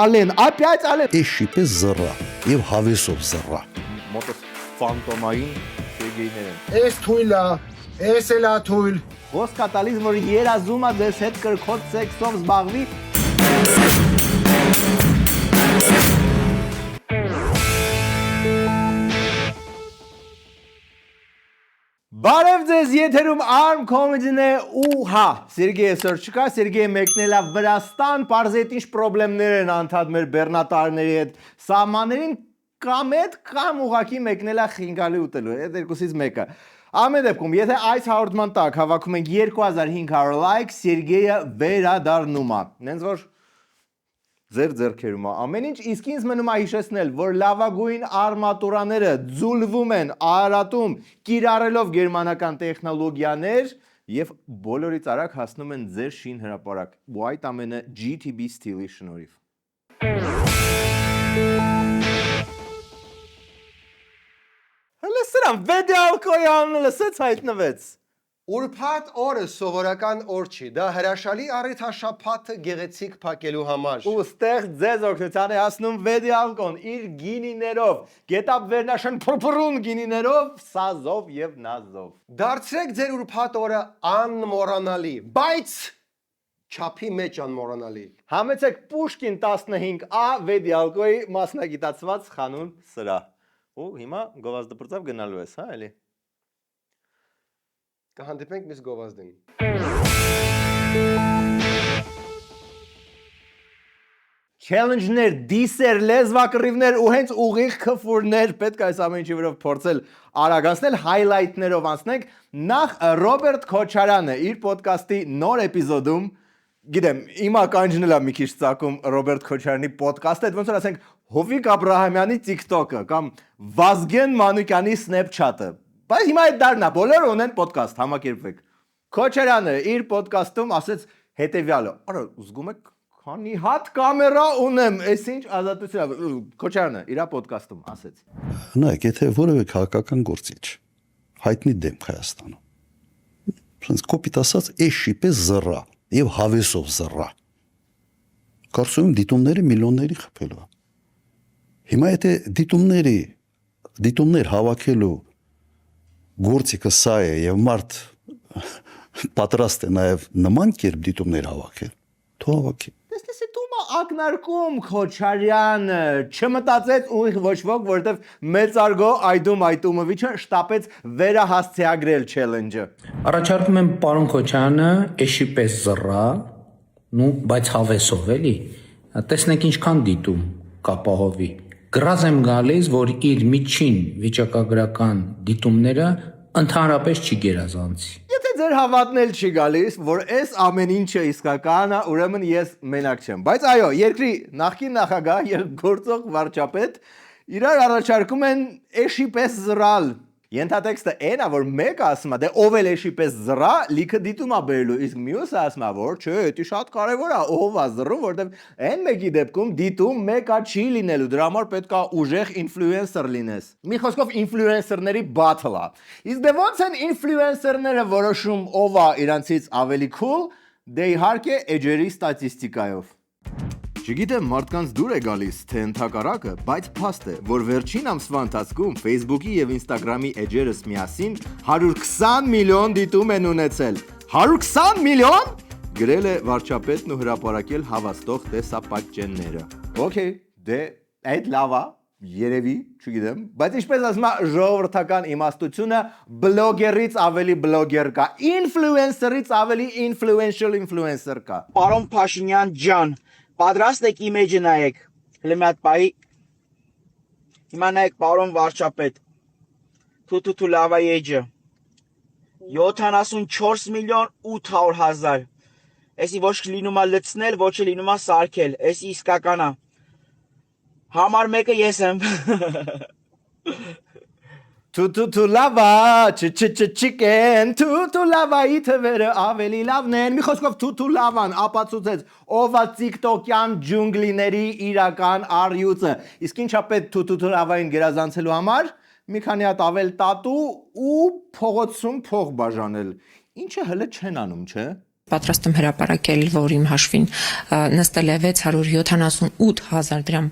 Ալեն, опять Ալեն։ Էշի պես զռա եւ հավեսով զռա։ Մոտս ֆանտոմային Սերգեյներ են։ Էս թույլա, էս էլա թույլ։ Ոսկա տալիս, որ երազում է ձեզ հետ կրքոտ սեքսով զբաղվի։ Բարև ձեզ, եթերում ARM Comedy-ն է ու հա, Սերգեյը սր չկա, Սերգեյը մեկնել է Վրաստան, պարզետ ինչ պրոբլեմներ են անդադ մեր բեռնատարների հետ սահմաններին կամ հետ կամ ուղակի մեկնել է խինգալի ուտելու, այդ երկուսից մեկը։ Ամեն դեպքում, եթե այս հաղորդման տակ հավաքում ենք 2500 լայք, Սերգեյը վերադառնում է։ Նենց որ ձեր ձեռքերում է ամեն ինչ, իսկ ինձ մնում է հիշեցնել, որ լավագույն արմատուրաները ձուլվում են Արարատում, կիրառելով գերմանական տեխնոլոգիաներ եւ բոլորից արագ հասնում են ձեր շին հրապարակ։ Ու այդ ամենը GTB Steel-ի շնորհիվ։ Հələ սրան վեդեալկոյան լսեց հայտնվեց։ Ուրբաթ օրը սովորական օր չի, դա հրաշալի առիթաշաբաթը գեղեցիկ փակելու համար։ Ու ստեղ ձեզ օգնության է հասնում վեդեալկոն իր գինիներով, գետապ վերնաշեն փրփրուն գինիներով, սազով եւ նազով։ Դարձրեք ձեր ուրբաթ օրը անմոռանալի, բայց չափի մեջ անմոռանալի։ Համեցեք Պուշկին 15A վեդեալկոյի մասնագիտացված խանուն սրահ։ Ու հիմա գովազդպրծավ գնալու ես, հա, էլի։ Կհանդիպենք միս գովազդին։ Challenge-ներ, դիսեր, լեզվակռիվներ ու հենց ուղիղ քֆուրներ պետք է այս ամեն ինչի վրա փորձել արագացնել, highlight-ներով անցնենք։ Նախ Ռոբերտ Քոչարյանը իր ոդկասթի նոր էպիզոդում, գիտեմ, հիմա կանջնել է մի քիչ ծակում Ռոբերտ Քոչարյանի ոդկասթը, այդ ոնց որ ասենք Հովիկ Աբրահամյանի TikTok-ը կամ Վազգեն Մանուկյանի Snapchat-ը։ Բայց հիմա այդ դառնա, բոլորը ունեն ոդկասթ, համակերպվեք։ Քոչարյանը իր ոդկասթում ասեց հետևյալը. «Արա, զգում եք, քանի հատ կամերա ունեմ, այս ինչ ազատություն է»։ Քոչարյանը իր ոդկասթում ասեց. Նայեք, եթե որևէ քաղաքական գործիչ հայտնի դեմք Հայաստանում, ասենց կոպիտ ասած, էշի պես զռա եւ հավեսով զռա։ Կարծում եմ դիտումները միլիոնների խփելու է։ Հիմա եթե դիտումներ հավաքելու գործիքը սա է եւ մարդ պատրաստ է նաեւ նման կերպ դիտումներ հավաքել, թող հավաքի։ Տեսնես դու ակնարկում Քոչարյանը չմտածեց ուղիղ ոչ ոք, որովհետեւ մեծարգո Այդումովիչը շտապեց վերահասցեագրել challenge-ը։ Առաջարկում եմ պարոն Քոչարյանը էշի պես զռա, նու բայց հավեսով էլի։ Տեսնենք ինչքան դիտում կապահովի։ Գրած եմ գալիս, որ իր միջին վիճակագրական դիտումները ընդհանրապես չի գերազանցի։ Եթե ձեր հավատնել չի գալիս, որ այս ամեն ինչը իսկական է, ուրեմն ես մենակ չեմ։ Բայց այո, երկրի նախկին նախագահ եւ գործող վարչապետ իրար առաջարկում են էշի պես զռալ։ Ենթատեքստը այն է, որ մեկը ասում է, դե ով էլ էշի պես զռա, լիքը դիտում է բերելու, իսկ մյուսը ասում է, որ չէ, դա շատ կարևոր է, ով է զռում, որովհետեւ այն մեկի դեպքում դիտում մեկը չի լինելու, դրա համար պետք է ուժեղ ինֆլուենսեր լինես։ Մի խոսքով ինֆլուենսերների battle է։ Իսկ դե ո՞նց են ինֆլուենսերները որոշում ով է իրանցից ավելի cool, դե իհարկե էջերի ստատիստիկայով։ Չգիտեմ մարդկանց դուր է գալիս, թե ընդհակառակը, բայց փաստ է, որ վերջին ամսվա ընթացքում Facebook-ի եւ Instagram-ի էջերս միասին 120 միլիոն դիտում են ունեցել։ 120 միլիոն? Գրել է վարչապետն ու հրապարակել հավաստող տեսապատճենները։ Okay, դե այդ լավ է, երևի, չգիտեմ, բայց ինչպես ասում է ժողովրդական իմաստությունը, բլոգերից ավելի բլոգեր կա, ինֆլուենսերից ավելի influential influencer կա։ Պարոն Փաշինյան ջան, պատրաստ եք իմեջը նայեք։ Հələ մի հատ պահի։ Հիմա նայեք պարոն վարչապետ։ Թու լավա էջը։ 74 միլիոն 800 հազար։ Էսի ոչ լինում է լցնել, ոչ լինում է սարքել։ Էսի իսկական է։ Համար մեկը ես եմ։ Թու լավա, չիկեն, թու լավայի թվերը ավելի լավն են, մի խոսքով թու լավան ապացուցեց ով է TikTok-յան ջունգլիների իրական առյուծը, իսկ ինչա պետք թու լավային գերազանցելու համար, մի քանի հատ ավել տատու ու փողոցում փող բաժանել, ինչը հələ չեն անում, չէ, Պատրաստ եմ հրապարակել, որ իմ հաշվին նստել է 678,000 դրամ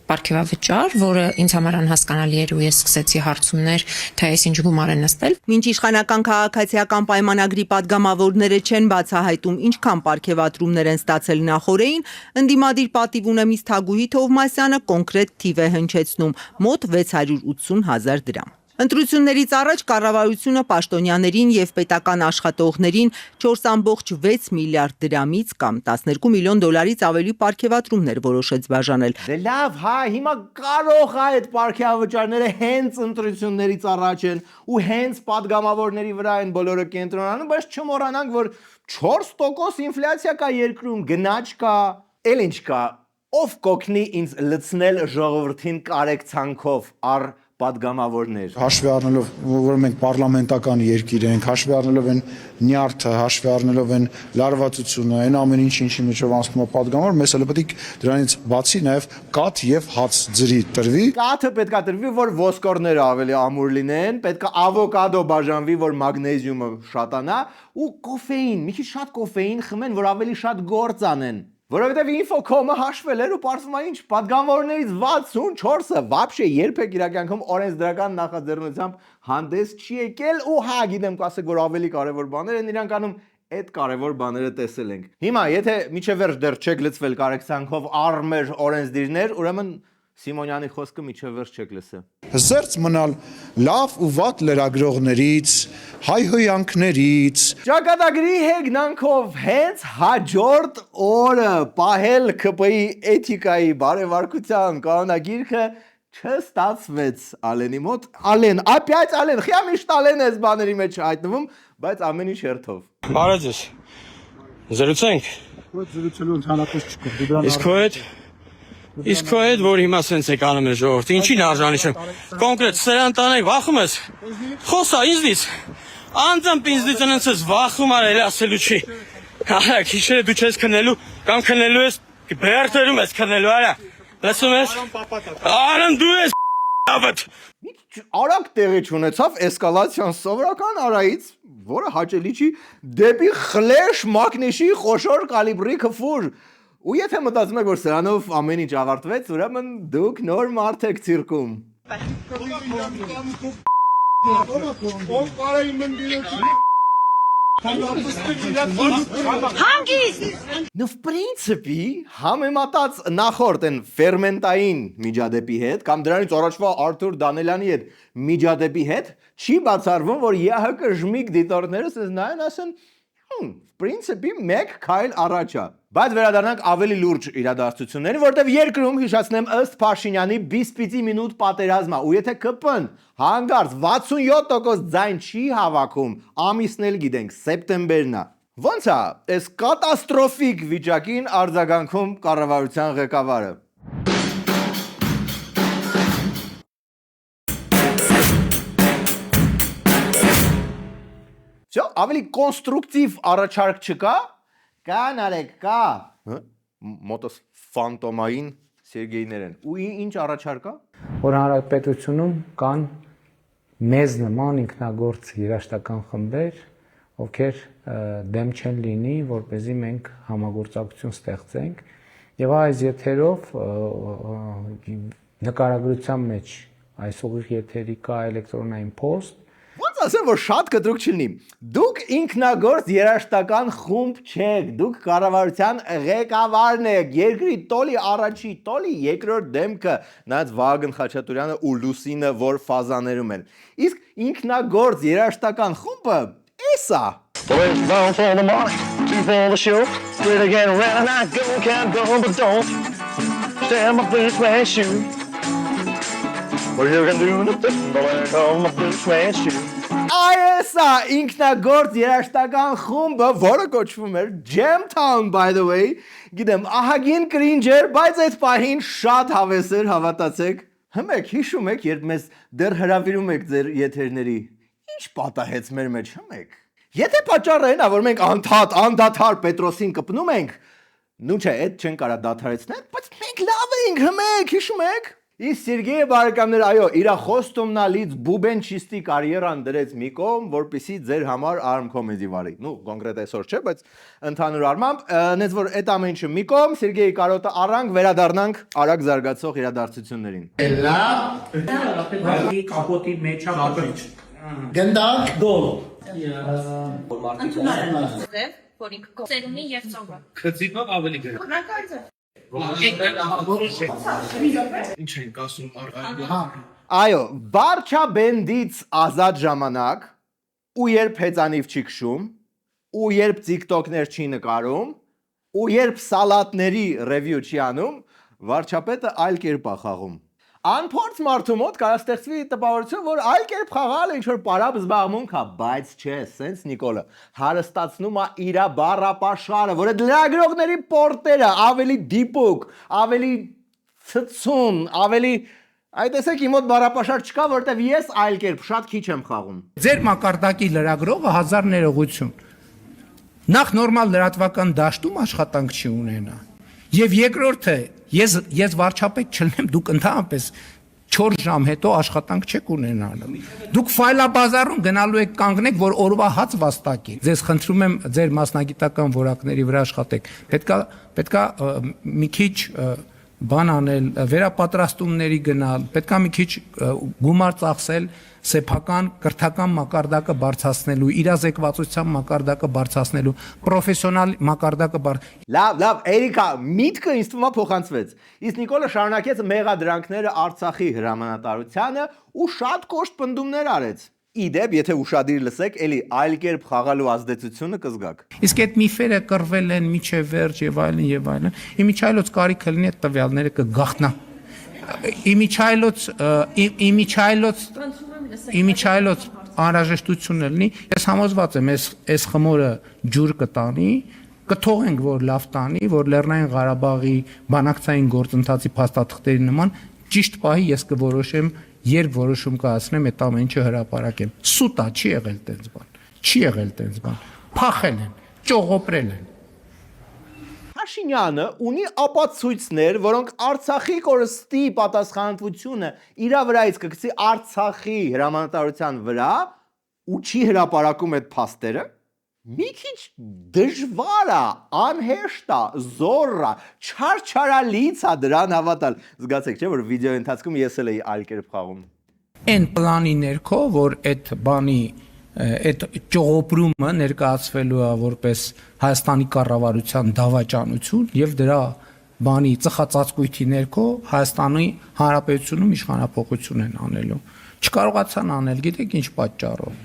պարգևավճար, որը ինձ համար անհասկանալի էր ու ես սկսեցի հարցումներ, թե այս ինչ գումար է նստել։ Մինչ իշխանական քաղաքացիական պայմանագրի падգամավորները չեն բացահայտում ինչքան պարգևատրումներ են ստացել նախօրեին, ընդդիմադիր պատիվ ունեմից Թագուհի Թովմասյանը կոնկրետ թիվ է հնչեցնում՝ մոտ 680,000 դրամ։ Ընտրություններից առաջ կառավարությունը պաշտոնյաներին եւ պետական աշխատողներին 4.6 միլիարդ դրամից կամ 12 միլիոն դոլարից ավելի պարգևատրումներ որոշեց բաժանել։ Դե լավ, հա, հիմա կարող է այդ պարգևավճարները հենց ընտրություններից առաջ են ու հենց падգամավորների վրա են բոլորը կենտրոնանում, բայց չմոռանանք, որ 4% ինֆլյացիա կա երկրում, գնաճ կա, էլ ինչ կա, ով կօգնի ինձ լցնել ժողովրդին կարեկցանքով առ падգամավորներ։ Հաշվի առնելով, որ մենք պարլամենտական երկիր ենք, հաշվի առնելով են նյարդը, հաշվի առնելով են լարվածությունը, այն ամեն ինչի միջով անցնում է падգամավոր, մեզ հələ պետք դրանից բացի նաև կաթ եւ հաց ջրի տրվի։ Կաթը պետքա տրվի, որ ոսկորները ավելի ամուր լինեն, պետքա ավոկադո բաժանվի, որ մագնեզիումը շատանա, ու կոֆեին, մի քիչ շատ կոֆեին խմեն, որ ավելի շատ գործ անեն։ Որովհետև Infocom-ը հաշվել էր ու պարզվում է ինչ, падգամավորներից 64-ը вообще երբեք իր կյանքում օրենսդրական նախաձեռնությամբ հանդես չի եկել ու հա գիտեմ կասեք, որ ավելի կարևոր բաներ են իրանք անում, այդ կարևոր բաները տեսել ենք։ Հիմա եթե միջև վերջ դեռ չեք լցվել կարեկցանքով առ մեր օրենսդիրներ, ուրեմն Սիմոնյանի խոսքը միջև վերջ չեք լսել։ Զերծ մնալ լավ ու վատ լրագրողներից, հայհոյանքներից։ Ճակատագրի հեգնանքով հենց հաջորդ օրը պահել ԿՊ-ի էթիկայի բարևարկության կանոնագիրքը չստացվեց Ալենի մոտ։ Ալեն, опять Ալեն, խիա միշտ Ալեն էս բաների մեջ հայտնվում, բայց ամեն ինչ հերթով։ Բարև ձեզ։ Զրուցենք։ Զրուցելու ընդհանրապես չկա։ Իսկ քո հետ որ հիմա սենց եք անում ես ժողովրդի, ինչին արժանի չեմ։ Կոնկրետ սրան տանեք վախում ես։ Խոսա ինձնից։ Անձամբ ինձնից ընենց վախում արել ասելու չի։ Արա քիշերը դու չես քնելու կամ քնելու ես բերտերում ես քնելու արա։ Լսում ես։ Արան դու ես ավդ։ Արագ տեղի չունեցավ էսկալացիան սովորական արայից, որը հաճելի չի, դեպի խլեշ մագնիշի խոշոր կալիբրի քֆուր։ Ու եթե մտածում եք, որ սրանով ամեն ինչ ավարտվեց, ուրեմն դուք նոր մարդ եք ցիրկում։ Ну, в принципе, համեմատած նախորդ են ֆերմենտային միջադեպի հետ կամ դրանից առաջվա Արթուր Դանելյանի հետ միջադեպի հետ, չի բացառվում, որ ԵՀԿ ժմիկ դիտորդները սենց նայեն ասեն, в принципе, մեկ քայլ առաջ է։ Բայց վերադառնանք ավելի լուրջ իրադարձություններին, որտեղ երկրում հիշացնեմ ըստ Փաշինյանի բիսպիծի մինուտ պատերազմա, ու եթե ԿՊ-ն հանգարց 67% ձայն չի հավաքում, ամիսն էլ գիտենք, սեպտեմբերն է։ Ոնց է, այս կատաստրոֆիկ վիճակին արձագանքում կառավարության ղեկավարը։ Չէ, ավելի կոնստրուկտիվ առաջարկ չկա։ Կան Ալեք, կա։ Մոտոս ֆանտոմային Սերգեյներ են։ Ու ինչ առաջարկ է։ Որ հանրապետությունում կան մեզ նման ինքնագործ երաշտական խմբեր, ովքեր դեմ չեն լինի, որպեսզի մենք համագործակցություն ստեղծենք, եւ այս եթերով նկարագրության մեջ այս ուղիղ եթերի կա էլեկտրոնային post։ Ոնց ասեմ, որ շատ կտրուկ չլինի։ Դուք ինքնագործ երաշտական խումբ չեք, դուք կառավարության ղեկավարն եք, երկրի տոլի առաջի, տոլի երկրորդ դեմքը, նայած Վահագն Խաչատուրյանը ու Լուսինը, որ ֆազաներում են։ Իսկ ինքնագործ երաշտական խումբը էս է։ Down for the mark, two for the show. We're again around, I go, can't go, but don't stand my blue suede shoe. What you can do to fit, but I call my blue suede shoe. Այս է ինքնագործ երաշտական խումբը, որը կոչվում էր Jamtown, by the way, գիտեմ, ահագին կրինջ էր, բայց այդ պահին շատ հավես էր, հավատացեք։ Հմեք, հիշում եք, երբ մեզ դեռ հրավիրում եք ձեր եթերների, ինչ պատահեց մեր մեջ, հմեք։ Եթե պատճառը այն է, որ մենք անդադար Պետրոսին կպնում ենք, նու չէ, այդ չեն կարա դադարեցնել, բայց մենք լավ ենք, հմեք, հիշում եք։ Իսկ Սերգեյը բարեկամներ, այո, իր խոստումնալից բուբենչիստի կարիերան դրեց մի կողմ, որպեսզի ձեր համար arm comedy վարի։ Ну, կոնկրետ այսօր չէ, բայց ընդհանուր առմամբ, նենց որ այդ ամեն ինչը մի կողմ, Սերգեյի կարոտը առանք վերադառնանք արագ զարգացող իրադարձություններին։ Կապոտի մեջ է Գնդակ գոլ։ Որին կոծերունի եւ ծովը։ Քծիպով ավելի գրել։ Ինչ են կասում Այո, վարչաբենդից ազատ ժամանակ ու երբ հեծանիվ չի քշում, ու երբ TikTok-ներ չի նկարում, ու երբ սալատների ռևյու չի անում, վարչապետը այլ կերպ է խաղում։ Անփորձ մարդու մոտ կարա ստեղծվի տպավորություն, որ այլ կերպ խաղալը ինչ որ պարապ զբաղմունք է, բայց չէ, սենց Նիկոլը հարստացնում է իր բառապաշարը, որ այդ լրագրողների պորտերը ավելի դիպուկ, ավելի ցցուն, ավելի այդ տեսեք իմ մոտ բառապաշար չկա, որտեվ ես այլ կերպ շատ քիչ եմ խաղում։ Ձեր մակարդակի լրագրողը 1000 ներողություն։ Նախ նորմալ լրատվական դաշտում աշխատանք չի ունենա։ Եվ երկրորդը, ես վարչապետ չլինեմ, դուք ընդհանրապես 4 ժամ հետո աշխատանք չեք ունենալու։ Դուք ֆայլաբազարում գնալու եք կանգնեք, որ օրվա հաց վաստակի։ Ձեզ խնդրում եմ ձեր մասնագիտական որակների վրա աշխատեք։ Պետքա մի քիչ բան անել, վերապատրաստումների գնալ, պետքա մի քիչ գումար ծախսել սեփական կրթական մակարդակը բարձրացնելու, իրազեկվածության մակարդակը բարձրացնելու, պրոֆեսիոնալ մակարդակը Լավ, Էրիկա, միտքը ինձ թվում է փոխանցվեց։ Իսկ Նիկոլը շարունակեց մեղադրանքները Արցախի հրամանատարությանը ու շատ կոշտ պնդումներ արեց։ Իդեպ, եթե ուշադիր լսեք, էլի այլ կերպ խաղալու ազդեցությունը կզգաք։ Իսկ այդ միֆերը կռվել են միջև վերջ եւ այլն եւ այլն։ Իմիջայլոց կարիքը լինի այդ տվյալները կգախտնա։ Իմիջայլոց անհրաժեշտությունը լինի, ես համոզված եմ, այս խմորը ջուր կտանի, կթողենք, որ լավ տանի, որ Լեռնային Ղարաբաղի բանակցային գործընթացի փաստաթղթերի նման ճիշտ պահի ես կորոշեմ, երբ որոշում կայացնեմ, այդ ամեն ինչը հրապարակեմ։ Սուտա չի եղել տենց բան։ Չի եղել տենց բան։ Փախել են, ճողոպրել են։ Փաշինյանը ունի ապացույցներ, որոնք Արցախի կորստի պատասխանատվությունը իր վրայից կգցի Արցախի հրամանատարության վրա ու չի հրապարակում այդ փաստերը։ Մի քիչ դժվար է, անհեշտ է, զոր է, չարչարալից է դրան հավատալ։ Զգացեք, չէ՞, որ վիդեոյի ընթացքում ես էլ էի այլ կերպ խաղում։ Այն պլանի ներքո, որ այդ բանի այդ ճողոպրումը ներկայացվելու է որպես Հայաստանի կառավարության դավաճանություն եւ դրա բանի ծխածածկույթի ներքո Հայաստանի Հանրապետությունում իշխանապողություն են անելու։ Չկարողացան անել, գիտեք ինչ պատճառով։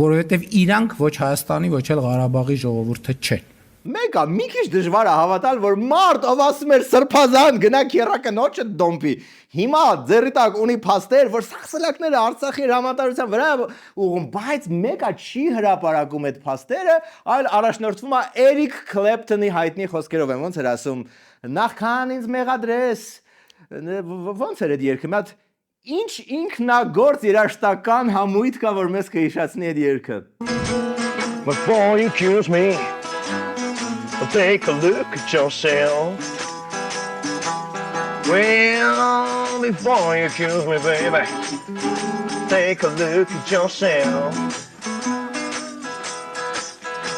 Որովհետև իրանք ոչ Հայաստանի, ոչ էլ Ղարաբաղի ժողովուրդը չեն։ Մեկը մի քիչ դժվար է հավատալ, որ մարդ ով ասում էր սրբազան գնա քերակնոջը դոմպի։ Հիմա ձերի տակ ունի փաստեր, որ սախսելակները Արցախի հրամանատարության վրա ուղում, բայց մեկը չի հրապարակում այդ փաստերը, այլ առաջնորդվում է Էրիկ Քլեպտոնի հայտնի խոսքերով, ոնց էր ասում, նախքան ինձ մեղադրես, ոնց էր այդ երգը, մի հատ ինչ ինքնագործ երաժշտական համույթ կա, որ մեզ կհիշացնի այդ երգը։ Before you accuse me, take a look at yourself. Well, before you accuse me, baby, take a look at yourself.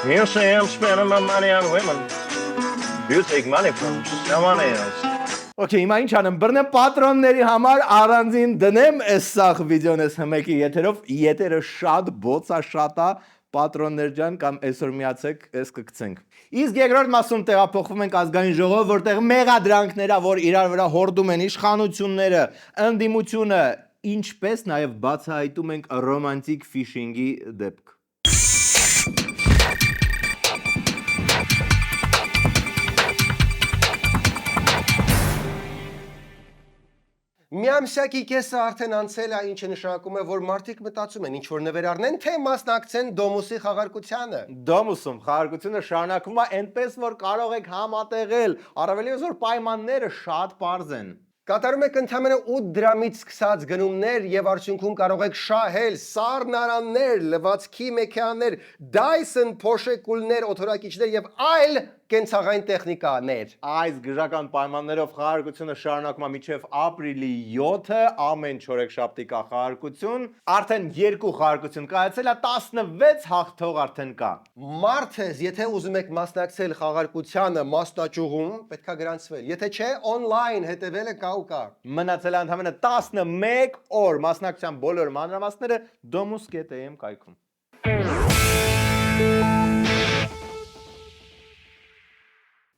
You say I'm spending my money on women. You take money from someone else. Okay, հիմա ինչ անեմ, բռնեմ պատրոնների համար առանձին դնեմ այս սաղ վիդեոն ես հմեկի եթերով, եթերը շատ բոցա շատա, պատրոններ ջան, կամ այսօր միացեք, այս կգցենք։ Իսկ երկրորդ մասում տեղափոխվում ենք ազգային ժողով, որտեղ մեղադրանքները, որ իրար վրա հորդում են իշխանությունները, ընդդիմությունը, ինչպես նաև բացահայտում ենք ռոմանտիկ ֆիշինգի դեպք։ Միամսյակի կեսը արդեն անցել է, ինչը նշանակում է, որ մարդիկ մտածում են, ինչ որ նվեր առնեն, թե մասնակցեն Դոմուսի խաղարկությանը։ Դոմուսում խաղարկությունը շարունակվում է այնպես, որ կարող եք համատեղել, առավելևս որ պայմանները շատ պարզ են։ Կատարում եք ընդամենը 8 դրամից սկսած գնումներ եւ արդյունքում կարող եք շահել սառնարաններ, լվացքի մեքենաներ, Dyson փոշեկուլներ, օթորակիչներ եւ այլ կենցաղային տեխնիկաներ։ Այս գժական պայմաններով խաղարկությունը շարունակում է մինչև ապրիլի 7-ը, ամեն չորեքշաբթի կա խաղարկություն, արդեն 2 խաղարկություն կայացել է, 16 հաղթող արդեն կա։ Մարդես, եթե ուզում եք մասնակցել խաղարկությանը մասնաճյուղում, պետքա գրանցվել։ Եթե չէ, on-line հետևելը կա ու կա։ Մնացել է ընդհանրապես 11 օր մասնակցության բոլոր մանրամասները domus.am կայքում։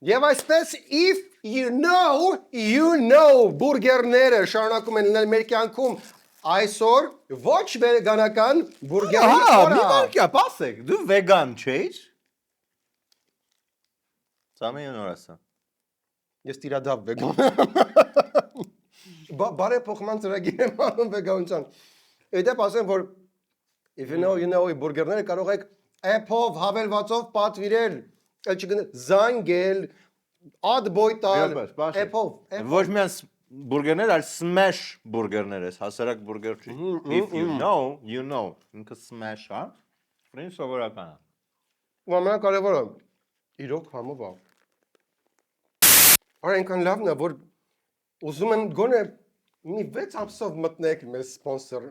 Եվ այսպես, if you know, բուրգերները շարունակում են լինել մեր կյանքում այսօր ոչ վեգանական բուրգերի Հա, օրը։ մի վարկյա, պասեք, դու վեգան չէիր։ Սամեն օր ասա։ Ես տիրադավ վեգան։ Բարեփոխման ծրագիր եմ անում վեգանության։ Այդտեղ ասեմ, որ if you know, բուրգերները կարող եք app-ով, հավելվածով պատվիրել, զանգել, ad-boy տալ, app-ով։ Ոչ միայն բուրգերներ, այլ smash բուրգերներ ես, հասարակ բուրգեր չի։ If you know, you know։ Ինքը smash, հա։ Ֆրին սովորական է։ Ու ամենակարևորը իրոք համով է։ Արա այնքան լավն է, որ ուզում եմ գոնե մի 6 ամսով մտնեք մեր սպոնսորը։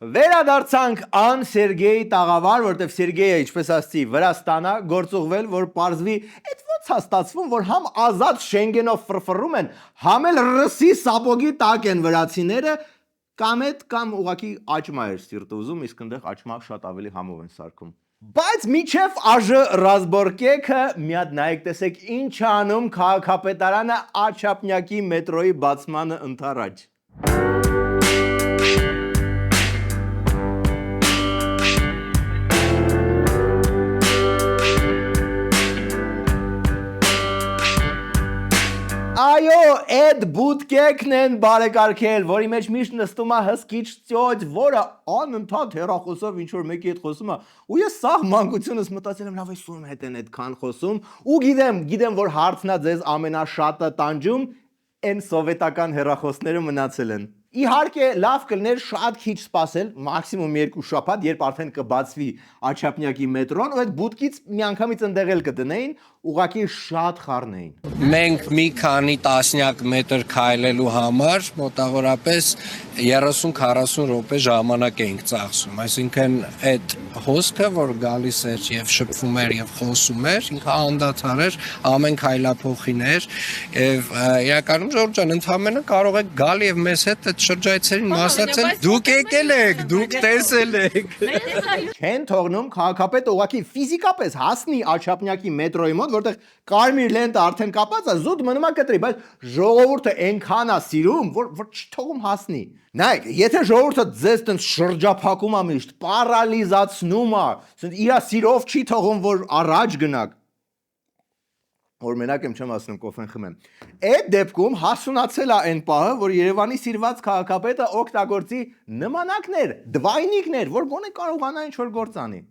Վերադարձանք ան Սերգեյ տաղավար, որտեվ Սերգեյը, ինչպես ասացի, Վրաստանա գործուղվել, որ պարզվի, այդ ոնց է ստացվում, որ համ ազատ Շենգենով ֆրֆռում են, համ էլ ռսի սապոգի տակ են վրացիները, կամ այդ կամ ուղղակի աճմա էր սիրտը ուզում, իսկ այնտեղ աճմա շատ ավելի համով են սարքում։ Բայց միջև ԱԺ ռազմորկեքը մի հատ նայեք տեսեք ինչ է անում քաղաքապետարանը Աչափնյակի մետրոյի բացմանը ընդառաջ։ Այո, այդ բուտկեքն են բարեկարգել, որի մեջ միշտ նստում է հսկիչ ծյոծ, որը անընդհատ հեռախոսով ինչ-որ մեկի հետ խոսում է, ու ես սաղ մանկությունս մտածել եմ, լավ այս ում հետ են այդքան խոսում, ու գիտեմ, որ հարցնա ձեզ ամենաշատը տանջում, են սովետական հեռախոսները մնացել են։ Իհարկե, լավ կլներ շատ քիչ սպասել, մաքսիմում 2 շաբաթ, երբ արդեն կբացվի Աչափնյակի մետրոն, ու այդ բուտկից միանգամից ընդեղել կդնեին, ուղղակի շատ խառնեին։ Մենք մի քանի տասնյակ մետր քայլելու համար մոտավորապես 30-40 րոպե ժամանակ էինք ծախսում, այսինքն այդ հոսքը, որ գալիս էր եւ շփվում էր եւ խոսում էր, ինքը անդադար էր, ամեն քայլափոխին էր եւ իրականում Ժորժ ջան, ընդհանրապես կարող եք գալ եւ մեզ հետ այդ շրջայցերին մասնակցել, դուք եկել եք, դուք տեսել եք։ Չեն թողնում քաղաքապետը ուղղակի ֆիզիկապես հասնի Աչափնյակի մետրոյի մոտ, որտեղ կարմիր լենտը արդեն կապած է, զուտ մնում է կտրի, բայց ժողովուրդը այնքան է սիրում, որ չթողում հասնի։ Նայեք, եթե ժողովուրդը ձեզ տենց շրջափակում է միշտ, պարալիզացնում է, իր սիրով չի թողում, որ առաջ գնաք։ Որ մենակ եմ չեմ ասում կոֆեն խմեմ։ Այդ դեպքում հասունացել է այն պահը, որ Երևանի սիրված քաղաքապետը օգտագործի նմանակներ, դվայնիկներ, որ գոնե կարողանա ինչ-որ գործ անի։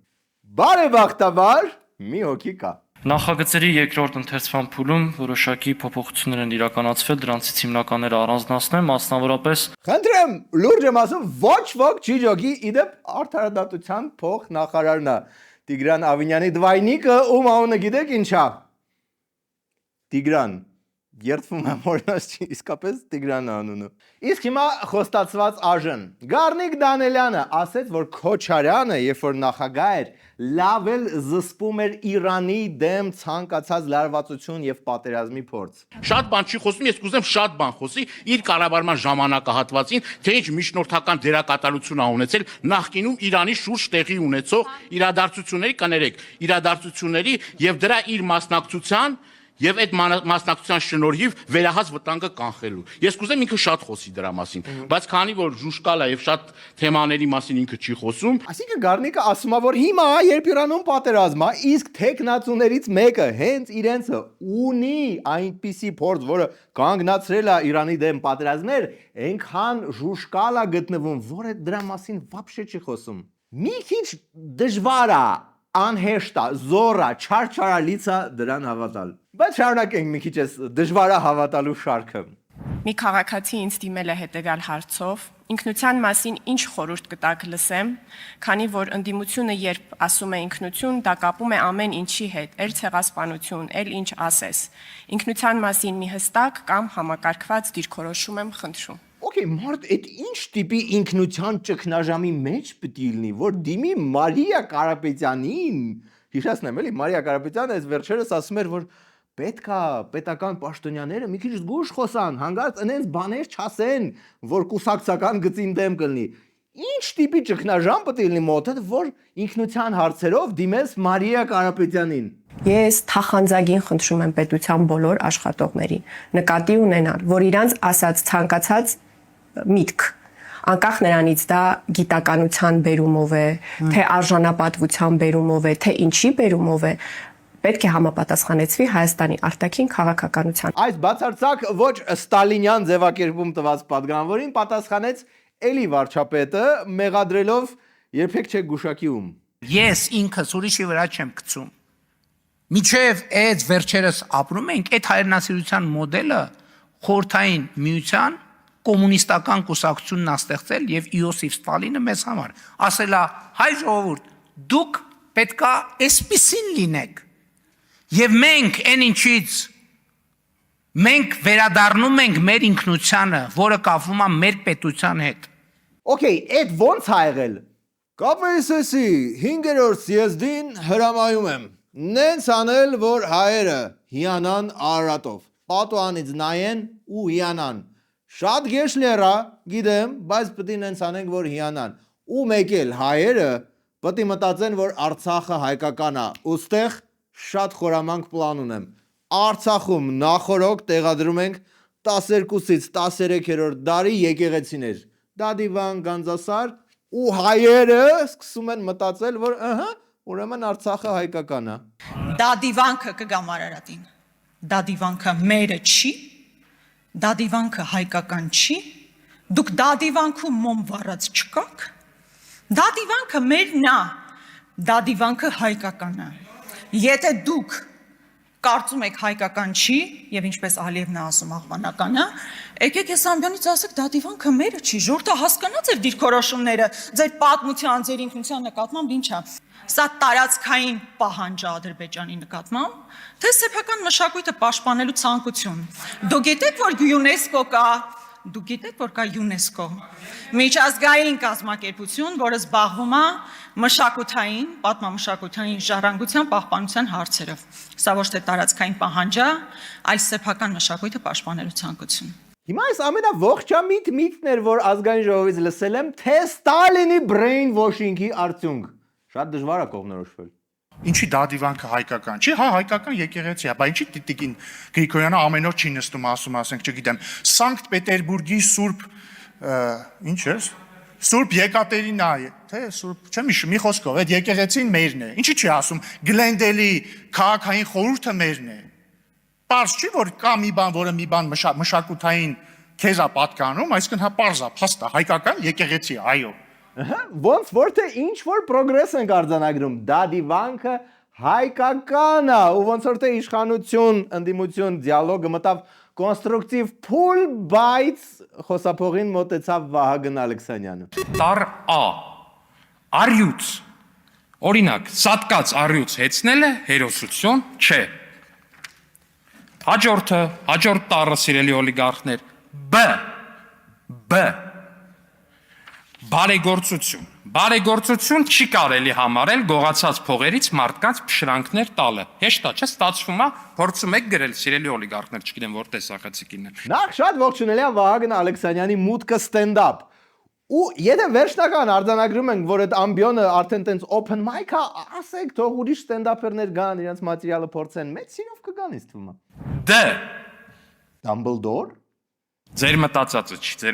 Բարեբախտաբար մի հոգի կա։ Նախագծերի երկրորդ ընթերցման փուլում որոշակի փոփոխություններ են իրականացվել, դրանցից հիմնականները առանձնացնեմ, մասնավորապես Խնդրեմ, լուրջ եմ ասում, ոչ ոք չի ջոգի, իդեպ արդարադատության փոխնախարարն է Տիգրան Ավինյանի դվայնիկը, ում անունը գիտեք ինչա։ Տիգրան, երդվում եմ որնաս չի, իսկապես Տիգրան անունը։ Իսկ հիմա խոստացված ԱԺ-ն։ Գառնիկ Դանելյանը ասեց, որ Քոչարյանը, երբ որ նախագահ էր, լավ էլ զսպում էր Իրանի դեմ ցանկացած լարվածություն եւ պատերազմի փորձ։ Շատ բան չի խոսում, ես կուզեմ շատ բան խոսի իր կառավարման ժամանակահատվածին, թե ինչ միջնորդական դերակատարություն ա ունեցել նախկինում Իրանի շուրջ տեղի ունեցող իրադարձությունների, կներեք, իրադարձությունների եւ դրա իր մասնակցության Եվ այդ մասնակցության շնորհիվ վերահաս վտանգը կանխելու։ Ես կուզեմ ինքը շատ խոսի դրա մասին, բայց քանի որ ժուշկալ է եւ շատ թեմաների մասին ինքը չի խոսում։ Այսինքն Գառնիկը ասում է, որ հիմա երբ Իրանում պատերազմ է, իսկ թեկնածուներից մեկը հենց իրենցը ունի այնպիսի փորձ, որը կանգնացրել է Իրանի դեմ պատերազմներ, այնքան ժուշկալ է գտնվում, որ դրա մասին вообще չի խոսում։ Մի քիչ դժվար է անհեշտ է, զորա, չարչարալից է դրան հավատալ։ Բայց շարունակենք մի քիչ էս դժվար է հավատալու շարքը։ Մի քաղաքացի ինձ դիմել է հետևյալ հարցով. ինքնության մասին ինչ խորհուրդ կտաք լսեմ, քանի որ ընդդիմությունը երբ ասում է ինքնություն, դա կապում է ամեն ինչի հետ, էլ ցեղասպանություն, էլ ինչ ասես։ Ինքնության մասին մի հստակ կամ համակարգված դիրքորոշում եմ խնդրում։ Okay, մարդ, այդ ինչ տիպի ինքնության ճգնաժամի մեջ պետք է լինի, որ դիմի Մարիա Կարապետյանին։ Հիշեցնեմ, էլի, Մարիա Կարապետյանը այս վերջերս ասում էր, որ պետք է պետական պաշտոնյաները մի քիչ զգուշ խոսան, հանգարց այնպես բաներ չասեն, որ կուսակցական գծին դեմ կլինի։ Ինչ տիպի ճգնաժամ պետք է լինի մոտդ, որ ինքնության հարցերով դիմես Մարիա Կարապետյանին։ Ես թախանձագին խնդրում եմ պետության բոլոր աշխատողներին նկատի ունենալ, որ իրանց ասած ցանկացած միտք, անկախ նրանից դա գիտականության բերումով է, թե արժանապատվության բերումով է, թե ինչի բերումով է, պետք է համապատասխանեցվի Հայաստանի արտաքին քաղաքականության։ Այս բացարձակ ոչ ստալինյան ձևակերպում տված պատգամավորին պատասխանեց էլի վարչապետը, մեղադրելով երբեք չեք գուշակիում։ Ես ինքս ուրիշի վրա չեմ գցում։ Միջև այդ վերջերս ապրում ենք, այդ հայրենասիրության մոդելը խորհրդային միության կոմունիստական կուսակցությունն է ստեղծել եւ Իոսիֆ Ստալինը մեզ համար ասել է հայ ժողովուրդ, դուք պետքա այսպիսին լինեք։ Եվ մենք այն ինչից մենք վերադառնում ենք մեր ինքնությանը, որը կապվում է մեր պետության հետ։ Okay, այդ ոնց ա եղել։ Կապվեցի 5-րդ սիեզդին հրամայում եմ։ Նենց անել, որ հայերը հիանան Արարատով։ Պատուանից նայեն ու հիանան։ Շատ գեշ լերա, գիտեմ, բայց պետք է նենց անենք, որ հիանան։ Ու մեկ էլ հայերը պետք է մտածեն, որ Արցախը հայկական է։ Ոստեղ շատ խորամանկ պլան ունեմ։ Արցախում նախորոք տեղադրում ենք 12-ից 13-րդ դարի եկեղեցիներ։ Դադիվան, Գանձասար ու հայերը սկսում են մտածել, որ ուրեմն Արցախը հայկական է։ Դադիվանքը կգամ Արարատին։ Դադիվանքը մերը չի, դադիվանքը հայկական չի, դուք դադիվանքում մոմ վառած չկաք, դադիվանքը մերն է, դադիվանքը հայկական է։ Եթե դուք կարծում եք հայկական չի, եւ ինչպես Ալիևն է ասում աղբանական է, եկեք ես ամբյանից ասեք դադիվանքը մերը չի, ժողովուրդը հասկանա ձեր դիրքորոշումները, ձեր պատմության, ձեր ինքնության նկատմամբ ինչ է։ Սա տարածքային պահանջ է Ադրբեջանի նկատմամբ, թե սեփական մշակույթը պաշտպանելու ցանկություն։ Դուք գիտեք, որ ՅՈՒՆԵՍԿՕ կա, դուք գիտեք, որ կա ՅՈՒՆԵՍԿՕ, միջազգային կազմակերպություն, որը զբաղվում է մշակութային, պատմամշակութային ժառանգության պահպանության հարցերով։ Սա ոչ թե տարածքային պահանջ է, այլ սեփական մշակույթը պաշտպանելու ցանկություն։ Հիմա այս ամենաողջամիտ միտքն էր, որ ազգային ժողովից լսել եմ, թե Ստալինի brain washing-ի արդյունք։ Շատ դժվար է կողմնորոշվել։ Ինչի դադիվանքը հայկական չի, հա հայկական եկեղեցի է, բայց ինչի Տիտիկին Գրիգորյանը ամեն օր չի նստում ասում, ասենք, չգիտեմ, Սանկտ Պետերբուրգի Սուրբ ինչ է, Սուրբ Եկատերինա է, թե Սուրբ, չեմ հիշում, մի խոսքով, այդ եկեղեցին մերն է։ Ինչի չի ասում, Գլենդելի քաղաքային խորհուրդը մերն է։ Պարզ չի, որ կա մի բան, որը մի բան մշակութային քեզ է պատկանում, այսինքն հա պարզ է, փաստ է, հայկական եկեղեցի, այո։ Ոնց որ թե ինչ որ պրոգրես ենք արձանագրում, դադիվանքը հայկական է, ու ոնց որ թե իշխանություն, ընդդիմություն, դիալոգը մտավ կոնստրուկտիվ փուլ, բայց խոսափողին մոտեցավ Վահագն Ալեքսանյանը։ Տար A արյուծ, օրինակ, սատկած արյուծ հեծնելը հերոսություն չէ։ Հաջորդ տառը սիրելի օլիգարխներ, B Բարեգործություն չի կարելի համարել գողացած փողերից մարդկանց փշրանքներ տալը։ Հեշտ է, չէ՞, ստացվում է, փորձում եք գրել սիրելի օլիգարխներ, չգիտեմ որ տեսախցիկին է։ Նախ շատ ողջունել եմ Վահագն Ալեքսանյանի մուտքը ստենդափ։ Ու եթե վերջնական արձանագրում ենք, որ այդ ամբիոնը արդեն տենց open mic է, ասեք, թող ուրիշ ստենդափերներ գան, իրենց մատերիալը փորձեն, մեծ սիրով կգան, ինձ թվում է։ D Dumbledore Ձեր մտածածը չի։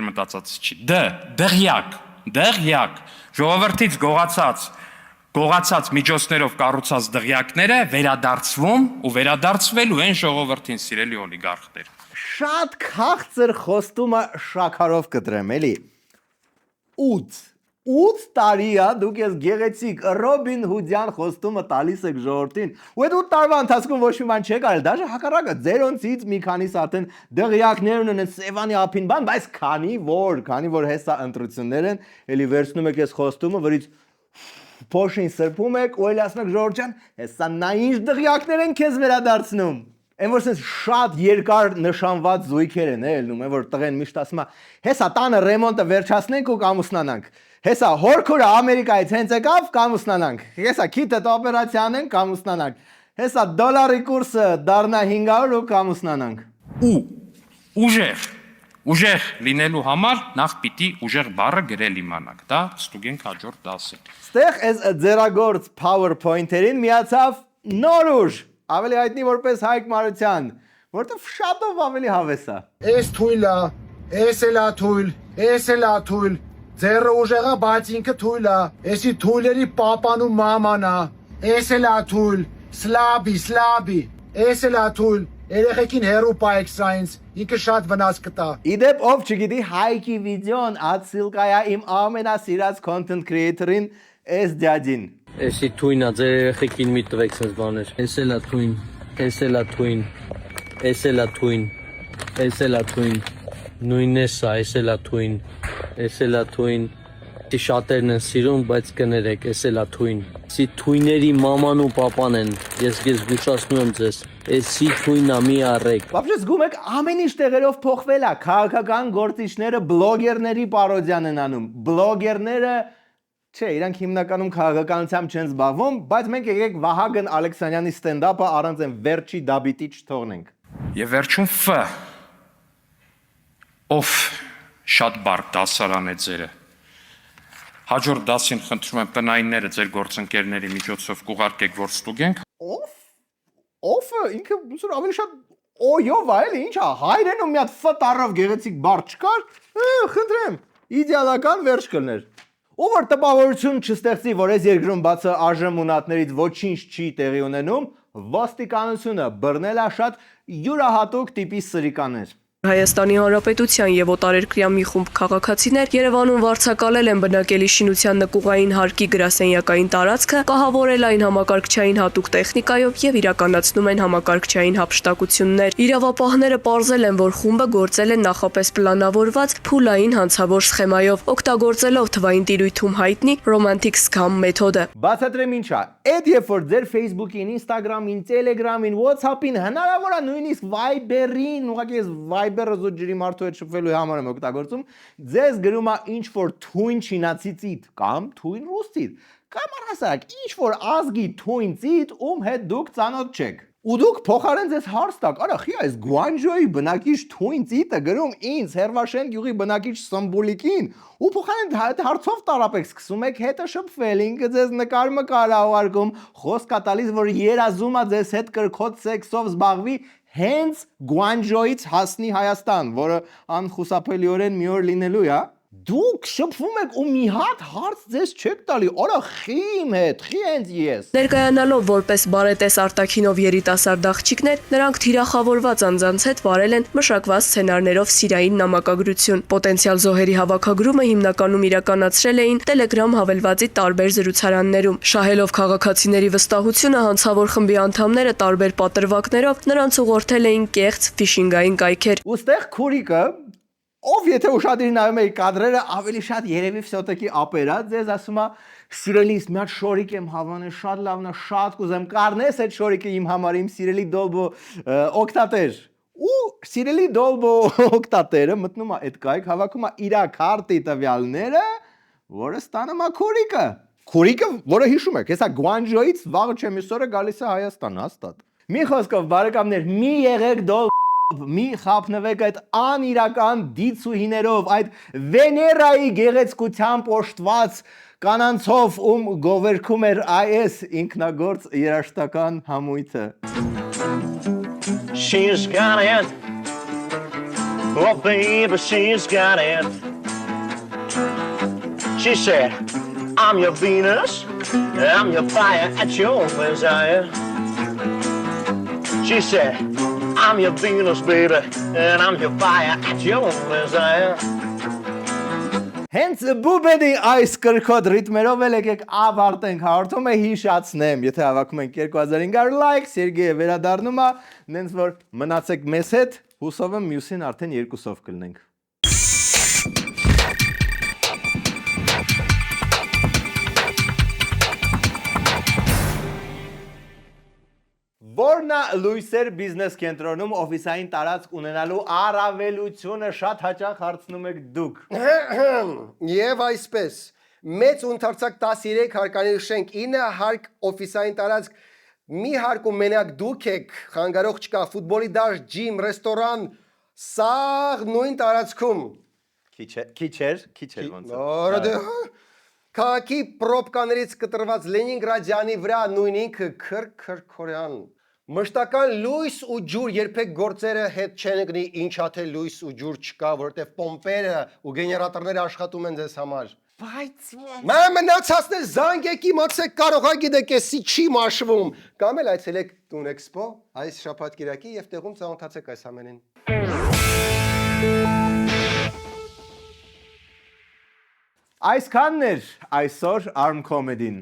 Դղյակ, ժողովրդից գողացած միջոցներով կառուցած դղյակները վերադարձվում ու վերադարձվելու են ժողովրդին սիրելի օլիգարխներ։ Շատ քաղցր խոստումը շաքարով կտրեմ, էլի։ 8 8 տարի է դուք ես գեղեցիկ Ռոբին Հուդյան խոստումը տալիս եք ժողովրդին։ Ու այդ 8 տարվա ընթացքում ոչ մի բան չեք արել, դաժե հակառակը ձերոնցից մի քանիս արդեն դղյակներ ունեն Սևանի ափին բան, բայց քանի որ հեսա ընտրություններ են, էլի վերցնում եք ես խոստումը, որից փոշին սրբում եք, ու էլի ասում եք ժողովուրդ ջան, հեսա նա ինչ դղյակներ են քեզ վերադարձնում։ Այն որ sense շատ երկար նշանված զույգեր են ելնում, այն որ տղեն միշտ ասում է, հեսա տանը ռեմոնտը վերջացնենք ու կամուսնանանք։ Հեսա հորքուրը Ամերիկայից հենց եկավ, կամուսնանանք։ Հեսա քիթը օպերացիա անենք, կամուսնանանք։ Հեսա դոլարի կուրսը դառնա 500 ու կամուսնանանք։ Ու ուժեղ լինելու համար նախ պիտի ուժեղ բառը գրել իմանաք, դա ստուգենք հաջորդ դասը։ Ստեղ այս ձերագործ PowerPoint-երին միացավ նոր ուժ, ավելի հայտնի որպես Հայկ Մարության, որտեղ շատով ավելի հավես է։ Էս թույլա, էս էլա թույլ, էս էլա թույլ, ձերը ուժեղա, բայց ինքը թույլա, էսի թույլերի պապանու մամանա, էս էլա թույլ, սլաբի, էս էլա թույլ, երեխեքին հերու պայք սայնս, ինքը շատ վնաս կտա։ Իդեպ ով չգիտի Հայկի վիդեոն ացիլկայա իմ ամենասիրած content creator-ին էս դյադին։ Էսի թույնա, ձեր երեխեքին մի տվեք սենց բաներ։ Էս էլա թույն, էս էլա թույն, էս էլա թույն, էս էլա թույն, նույնն է սա, էս էլա թույն, էս էլա թույն։ Դի շատերն են սիրում, բայց կներեք, էս էլա թույն։ Էսի թույների մաման ու պապան են, ես զգուշացնում եմ ձեզ, էսի թույնա մի առեք։ Բաբշե զգում եք ամեն ինչ տեղերով փոխվել է, քաղաքական գործիչները բլոգերների պարոդիան են անում, բլոգերները չէ, իրանք հիմնականում քաղաքականությամբ չեն զբաղվում, բայց մենք եկեք Վահագն Ալեքսանյանի ստենդափը առանց այն վերջի դաբիտի չթողնենք։ Եվ վերջում Ֆ ով շատ բարդ դասարան է ձերը։ Հաջորդ դասին խնդրում եմ տնայինները ձեր գործընկերների միջոցով կուղարկեք, որ ստուգենք։ Ով ինքը ոնց որ ավելի շատ օյով է, էլի ինչ է, հայրենում մի հատ Ֆ տառով գեղեցիկ բառ չկար, խնդրեմ, իդեալական վերջ կլներ։ Ով որ տպավորություն չստեղծի, որ այս երկրում բացը արժեմ ունատներից ոչինչ չի տեղի ունենում, ոստիկանությունը բռնել է շատ յուրահատուկ տիպի սրիկաներ։ Հայաստանի Հանրապետության եւ օտարերկրյա մի խումբ քաղաքացիներ Երևանում վարձակալել են բնակելի շինության նկուղային հարկի գրասենյակային տարածքը, կահավորել այն համակարգչային հատուկ տեխնիկայով եւ իրականացնում են համակարգչային հափշտակություններ։ Իրավապահները պարզել են, որ խումբը գործել է նախապես պլանավորված փուլային հանցավոր սխեմայով, օգտագործելով թվային տիրույթում հայտնի romantic scam մեթոդը։ Բացատրեմ ինչա։ Այդ երբ որ ձեր Facebook-ին, Instagram-ին, Telegram-ին, WhatsApp-ին հնարավոր է նույնիսկ Viber-ին, ուղղակի ես Viber-ը զուտ ջրի մարդու հետ շփվելու համար եմ օգտագործում, ձեզ գրում է ինչ որ թույն չինացի ծիտ կամ թույն ռուսից, կամ առհասարակ ինչ որ ազգի թույն ծիտ, ում հետ դուք ծանոթ չեք։ Ու դուք փոխարեն ձեզ հարց տաք, արա խի այս Գուանջոյի բնակիչ թույն ծիտը գրում ինձ Հերվաշեն գյուղի բնակիչ Սմբուլիկին, ու փոխարեն հարցով տարապեք սկսում եք հետը շփվել, ինքը ձեզ նկար աղարկում, խոսք է տալիս, որ երազում է ձեզ հետ կրքոտ սեքսով զբաղվի, հենց Գուանջոյից հասնի Հայաստան, որը անխուսափելիորեն մի օր լինելու է։ Դուք շփվում եք ու մի հատ հարց ձեզ չեք տալի, արա խի իմ հետ, խի հենց ես։ Ներկայանալով որպես բարետես արտաքինով երիտասարդ աղջիկներ, նրանք թիրախավորված անձանց հետ վարել են մշակված սցենարներով սիրային նամակագրություն։ Պոտենցիալ զոհերի հավաքագրումը հիմնականում իրականացրել էին Telegram հավելվածի տարբեր զրուցարաններում։ Շահելով քաղաքացիների վստահությունը, հանցավոր խմբի անդամները տարբեր պատրվակներով նրանց ուղղորդել էին կեղծ ֆիշինգային կայքեր։ Ոստեղ քուրիկը ով եթե ուշադիր նայում եք կադրերը, ավելի շատ երևի վսյոտեկի ապերա, ձեզ ասում է սիրելիս մի հատ շորիկ եմ հավանել, շատ լավն է, շատ կուզեմ, կառնես այդ շորիկը իմ համար, իմ սիրելի դոլբո օկտատեր։ Ու սիրելի դոլբո օկտատերը մտնում է այդ կայք, հավաքում է իր քարտի տվյալները, որը ստանում է քուրիկը։ Քուրիկը, որը հիշում եք, հեսա Գուանջոյից վաղը չեմ իսօրը գալիս է Հայաստան, հաստատ։ Մի խոսքով բարեկամներ, մի եղեք դոլ մի խափնվեք այդ անիրական դիցուհիներով, այդ Վեներայի գեղեցկությամբ օժտված կանանցով, գովերքում էր այս ինքնագործ երաժշտական համույթը։ She's got it. Oh baby, she's got it. She said, I'm your Venus, I'm your fire at your desire. She said, I'm your Venus, baby, and I'm your fire at your desire. Հենց բուբեդի այս կրկոտ ռիթմերով էլ եկեք ավարտենք հաղորդումը հիշացնեմ, եթե հավաքում ենք 2500 լայք, Սերգեյը վերադառնում է, նենց որ մնացեք մեզ հետ, հուսով եմ մյուսին արդեն 2-ով կլնենք։ Որնա լույսեր բիզնես կենտրոնում օֆիսային տարածք ունենալու առավելությունը շատ հաճախ հարցնում եք դուք։ Եվ այսպես, մեծ ընդարձակ 13 հարկանիշ շենք, 9 հարկ օֆիսային տարածք, մի հարկում մենակ դուք եք, խանգարող չկա, ֆուտբոլի դաշտ, ջիմ, ռեստորան, սաղ նույն տարածքում։ Քիչ էր ոնց։ Քաղաքի պրոբկաներից կտրված Լենինգրադյանի վրա նույն ինքը Քրքորյան։ Մշտական լույս ու ջուր երբեք գործերը հետ չեն գնի, ինչա թե լույս ու ջուր չկա, որովհետև պոմպերը ու գեներատորները աշխատում են ձեզ համար։ Բայց մնացածներ զանգեք իմացեք, կարող է գիտեք էսի չի մաշվում։ Կամ էլ այցելեք Տուն Էքսպո այս շաբաթ կիրակի եւ տեղում ծանոթացեք այս ամենին։ Այսքանն էր այսօր Arm Comedy-ն։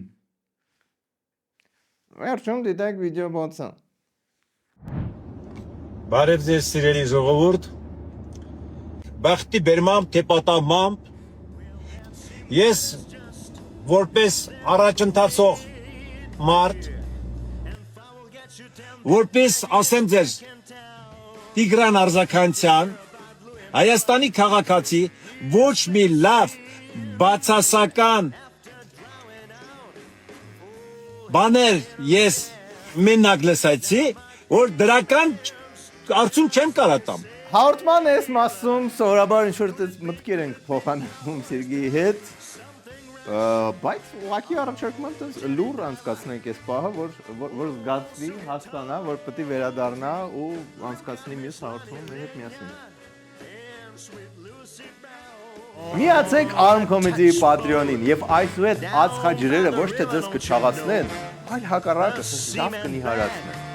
Վերջում դիտեք վիդեո բոցը։ Բարև ձեզ սիրելի ժողովուրդ, բախտի բերմամբ, թե պատահմամբ, ես որպես առաջընթացող մարդ, որպես ասեմ ձեզ Տիգրան Արզականցյան, Հայաստանի քաղաքացի, ոչ մի լավ բացասական բաներ ես մենակ լսեցի, որ դրական արդյունք չեմ կարատամ։ Հաղորդման այս մասում սովորաբար ինչ-որ մտքեր ենք փոխանակում Սերգեյի հետ, բայց ուղղակի առաջարկում եմ լուր անցկացնենք այս պահը, որ զգացվի, հասկանա, որ պետք է վերադառնա ու անցկացնի մյուս հաղորդումը մեր հետ միասին։ Միացեք Arm Comedy-ի Patreon-ին եւ այսուհետ ածխաջրերը ոչ թե ձեզ կչաղացնեն, այլ հակառակը լավ կնիհարացնեն։